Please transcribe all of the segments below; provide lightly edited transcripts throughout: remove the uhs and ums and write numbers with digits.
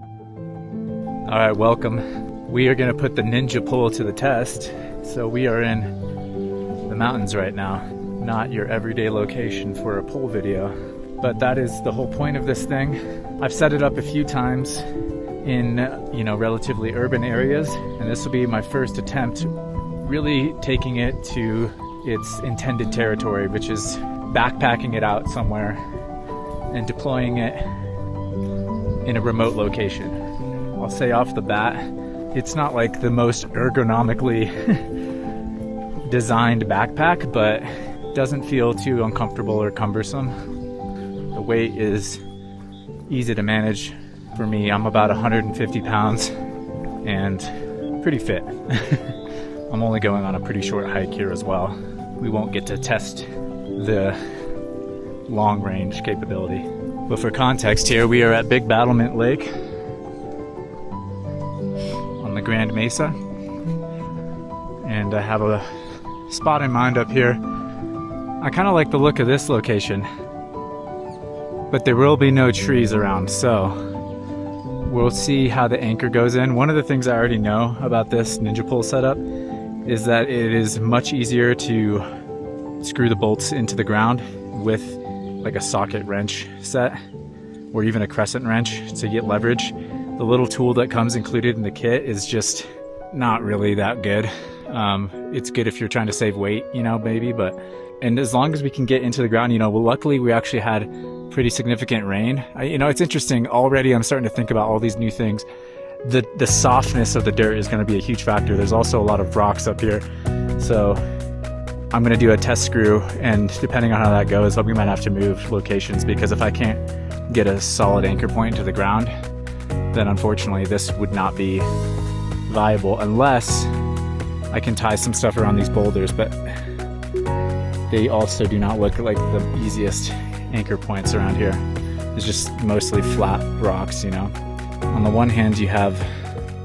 All right, welcome. We are gonna put the ninja pole to the test. So we are in the mountains right now, not your everyday location for a pole video, but that is the whole point of this thing. I've set it up a few times in, relatively urban areas, and this will be my first attempt really taking it to its intended territory, which is backpacking it out somewhere and deploying it in a remote location. I'll say off the bat, it's not like the most ergonomically designed backpack, but doesn't feel too uncomfortable or cumbersome. The weight is easy to manage for me. I'm about 150 pounds and pretty fit. I'm only going on a pretty short hike here as well. We won't get to test the long range capability. But for context here, we are at Big Battlement Lake on the Grand Mesa. And I have a spot in mind up here. I kind of like the look of this location, but there will be no trees around, so we'll see how the anchor goes in. One of the things I already know about this ninja pole setup is that it is much easier to screw the bolts into the ground with like a socket wrench set or even a crescent wrench to get leverage. The little tool that comes included in the kit is just not really that good. It's good if you're trying to save weight, maybe, and as long as we can get into the ground, luckily we actually had pretty significant rain. It's interesting, already I'm starting to think about all these new things. The softness of the dirt is going to be a huge factor. There's also a lot of rocks up here, so I'm going to do a test screw, and depending on how that goes, we might have to move locations, because if I can't get a solid anchor point into the ground, then unfortunately this would not be viable unless I can tie some stuff around these boulders, but they also do not look like the easiest anchor points around here. It's just mostly flat rocks, On the one hand, you have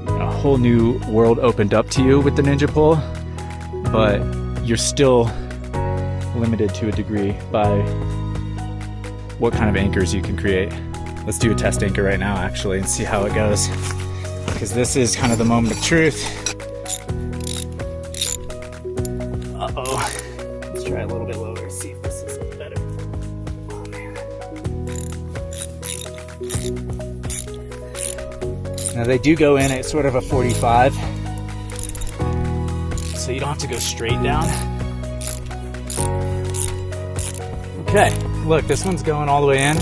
a whole new world opened up to you with the ninja pole, but you're still limited to a degree by what kind of anchors you can create. Let's do a test anchor right now, actually, and see how it goes, because this is kind of the moment of truth. Uh-oh. Let's try a little bit lower, see if this is better. Oh, man. Now they do go in at sort of a 45, so you don't have to go straight down. Okay, look, this one's going all the way in.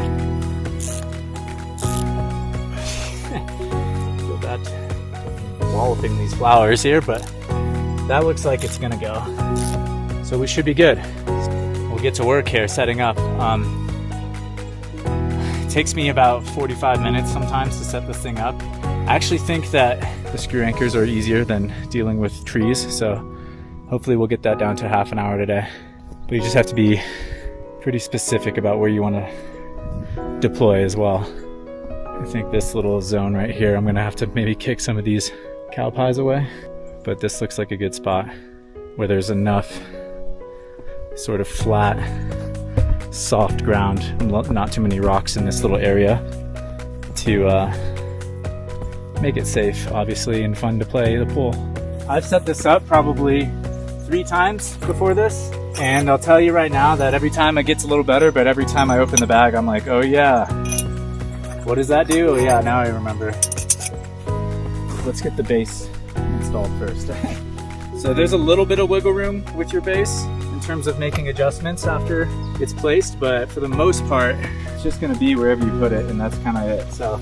Feel bad walloping these flowers here, but that looks like it's gonna go. So we should be good. We'll get to work here setting up. It takes me about 45 minutes sometimes to set this thing up. I actually think that the screw anchors are easier than dealing with trees, so hopefully we'll get that down to half an hour today. But you just have to be pretty specific about where you want to deploy as well. I think this little zone right here, I'm gonna have to maybe kick some of these cow pies away, but this looks like a good spot where there's enough sort of flat, soft ground, not too many rocks in this little area to make it safe, obviously, and fun to play the pool. I've set this up probably 3 times before this, and I'll tell you right now that every time it gets a little better, but every time I open the bag, I'm like, oh yeah, what does that do? Oh yeah, now I remember. Let's get the base installed first. So there's a little bit of wiggle room with your base in terms of making adjustments after it's placed, but for the most part, it's just gonna be wherever you put it, and that's kind of it. So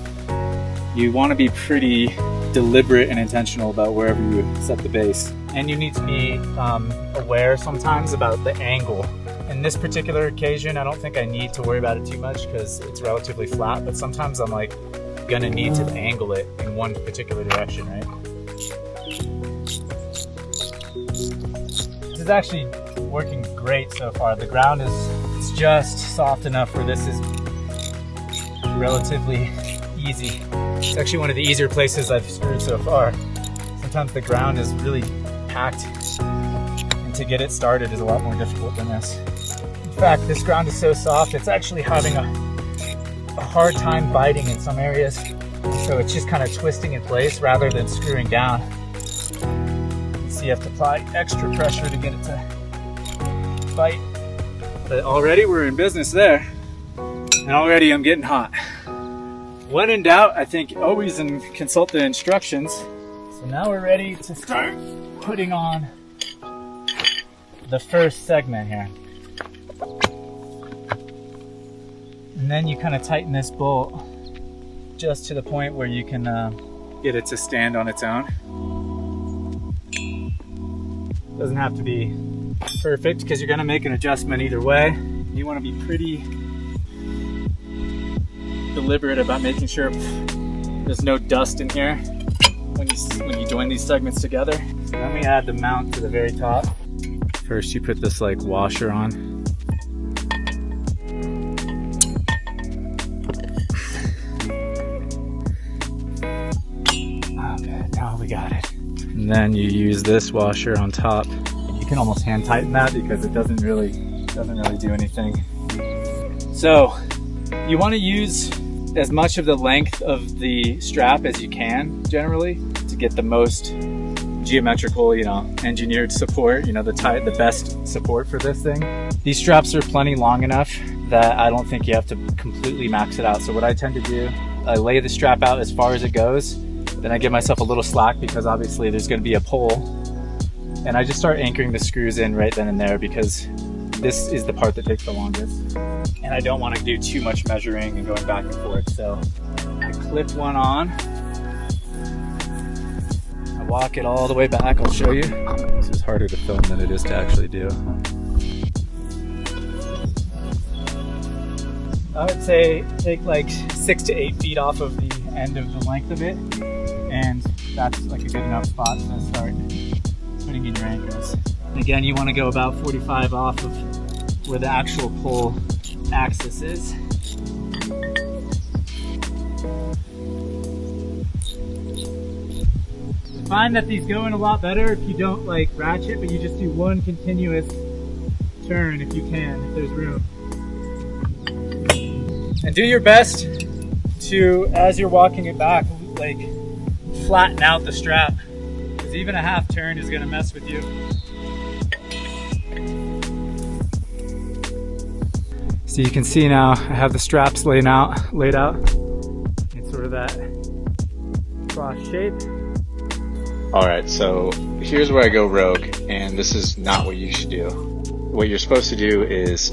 you want to be pretty deliberate and intentional about wherever you set the base. And you need to be aware sometimes about the angle. In this particular occasion, I don't think I need to worry about it too much because it's relatively flat, but sometimes I'm like gonna need to angle it in one particular direction, right? This is actually working great so far. The ground is just soft enough where this is relatively easy. It's actually one of the easier places I've screwed so far. Sometimes the ground is really packed, and to get it started is a lot more difficult than this. In fact, this ground is so soft, it's actually having a hard time biting in some areas. So it's just kind of twisting in place rather than screwing down. So you have to apply extra pressure to get it to bite. But already we're in business there. And already I'm getting hot. When in doubt, I think always consult the instructions. So now we're ready to start putting on the first segment here. And then you kind of tighten this bolt just to the point where you can get it to stand on its own. Doesn't have to be perfect because you're going to make an adjustment either way. You want to be pretty deliberate about making sure there's no dust in here when you join these segments together. So then we add the mount to the very top. First you put this like washer on. Okay, now we got it. And then you use this washer on top. You can almost hand tighten that because it doesn't really do anything. So you want to use as much of the length of the strap as you can generally to get the most geometrical, engineered support, the best support for this thing. These straps are plenty long enough that I don't think you have to completely max it out. So what I tend to do, I lay the strap out as far as it goes, then I give myself a little slack because obviously there's going to be a pull, and I just start anchoring the screws in right then and there because this is the part that takes the longest. And I don't want to do too much measuring and going back and forth. So I clip one on. I walk it all the way back. I'll show you. This is harder to film than it is to actually do. I would say take like 6 to 8 feet off of the end of the length of it. And that's like a good enough spot to start putting in your anchors. And again, you want to go about 45 off of where the actual pull axis is. I find that these go in a lot better if you don't like ratchet, but you just do one continuous turn if you can, if there's room. And do your best to, as you're walking it back, like flatten out the strap, because even a half turn is going to mess with you. So you can see now I have the straps laid out in sort of that cross shape. All right, so here's where I go rogue, and this is not what you should do. What you're supposed to do is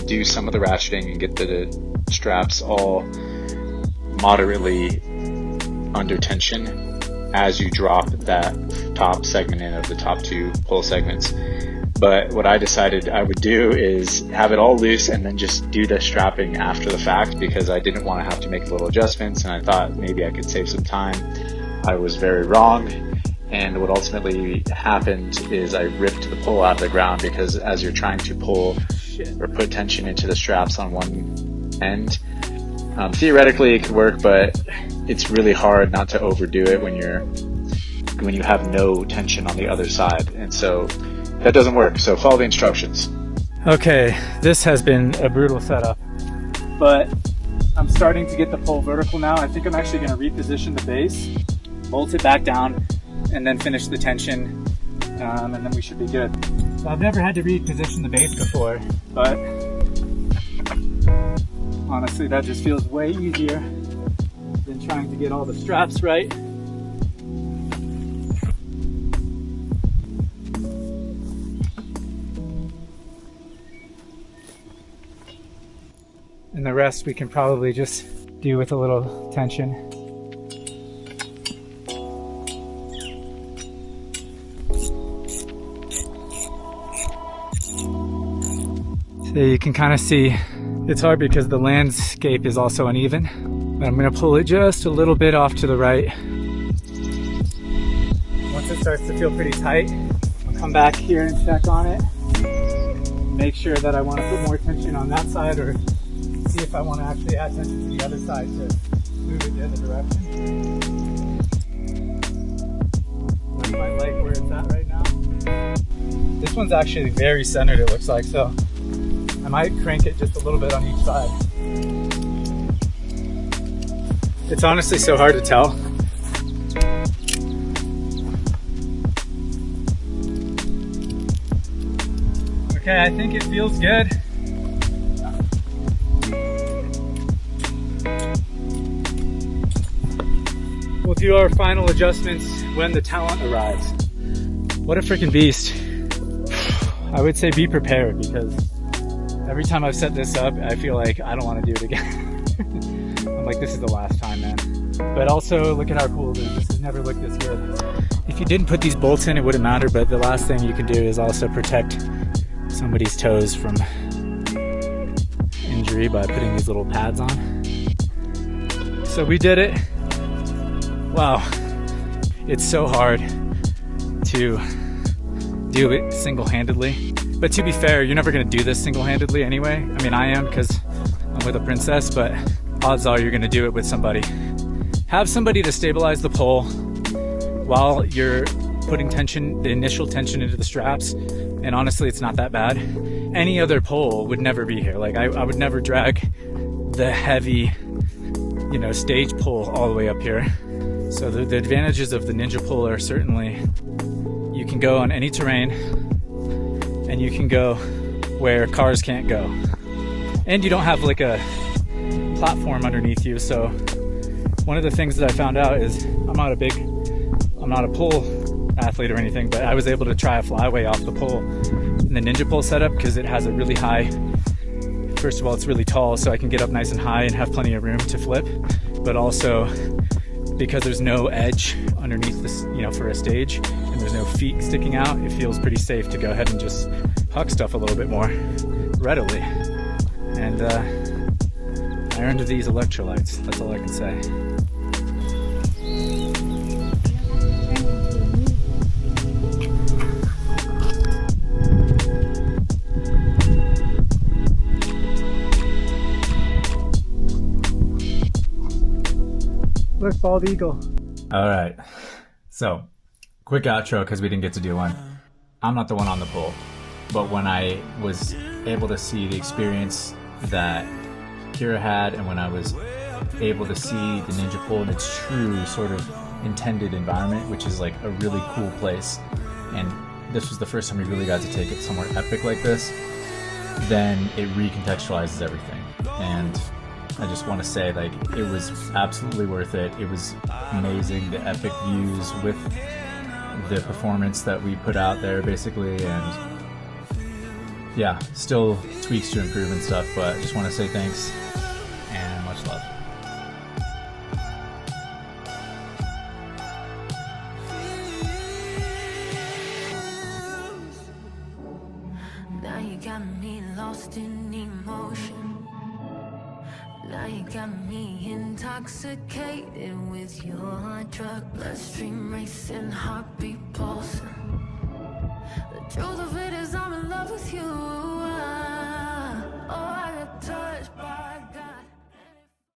do some of the ratcheting and get the straps all moderately under tension as you drop that top segment in of the top two pull segments. But what I decided I would do is have it all loose and then just do the strapping after the fact, because I didn't want to have to make little adjustments, and I thought maybe I could save some time. I was very wrong, and what ultimately happened is I ripped the pull out of the ground, because as you're trying to pull or put tension into the straps on one end, theoretically it could work, but it's really hard not to overdo it when you have no tension on the other side, and so that doesn't work. So follow the instructions. Okay, this has been a brutal setup, but I'm starting to get the pull vertical now. I think I'm actually going to reposition the base, bolt it back down, and then finish the tension, and then we should be good. So I've never had to reposition the base before, but honestly that just feels way easier than trying to get all the straps right. And the rest we can probably just do with a little tension. So you can kind of see it's hard because the landscape is also uneven. But I'm going to pull it just a little bit off to the right. Once it starts to feel pretty tight, I'll come back here and check on it. Make sure that I want to put more tension on that side, or see if I want to actually add tension to the other side to move it the other direction. I quite like where it's at right now. This one's actually very centered, it looks like, so I might crank it just a little bit on each side. It's honestly so hard to tell. Okay, I think it feels good. We'll do our final adjustments when the talent arrives. What a freaking beast. I would say be prepared, because every time I've set this up, I feel like I don't want to do it again. I'm like, this is the last time, man. But also, look at our pool. This has never looked this good. If you didn't put these bolts in, it wouldn't matter, but the last thing you can do is also protect somebody's toes from injury by putting these little pads on. So we did it. Wow. It's so hard to do it single-handedly. But to be fair, you're never going to do this single-handedly anyway. I mean, I am, because I'm with a princess, but odds are you're going to do it with somebody. Have somebody to stabilize the pole while you're putting tension, the initial tension into the straps. And honestly, it's not that bad. Any other pole would never be here. Like, I would never drag the heavy, stage pole all the way up here. So the advantages of the Ninja pole are certainly, you can go on any terrain, and you can go where cars can't go. And you don't have like a platform underneath you. So one of the things that I found out is I'm not a pole athlete or anything, but I was able to try a flyway off the pole in the Ninja pole setup, because it has a really high, first of all, it's really tall, so I can get up nice and high and have plenty of room to flip, but also because there's no edge underneath this, for a stage, and there's no feet sticking out, it feels pretty safe to go ahead and just huck stuff a little bit more readily. And I earned these electrolytes, that's all I can say. Look, bald eagle. All right, so quick outro, because we didn't get to do one. I'm not the one on the pole, but when I was able to see the experience that Kira had, and when I was able to see the Ninja pole in its true sort of intended environment, which is like a really cool place, and this was the first time we really got to take it somewhere epic like this, then it recontextualizes everything. And I just want to say, like, it was absolutely worth it. It was amazing, the epic views with the performance that we put out there, basically, and yeah, still tweaks to improve and stuff, but I just want to say thanks and much love. Now you got me lost in emotion. Now you got me intoxicated with your drug. Bloodstream racing, heartbeat pulsing. The truth of it is I'm in love with you.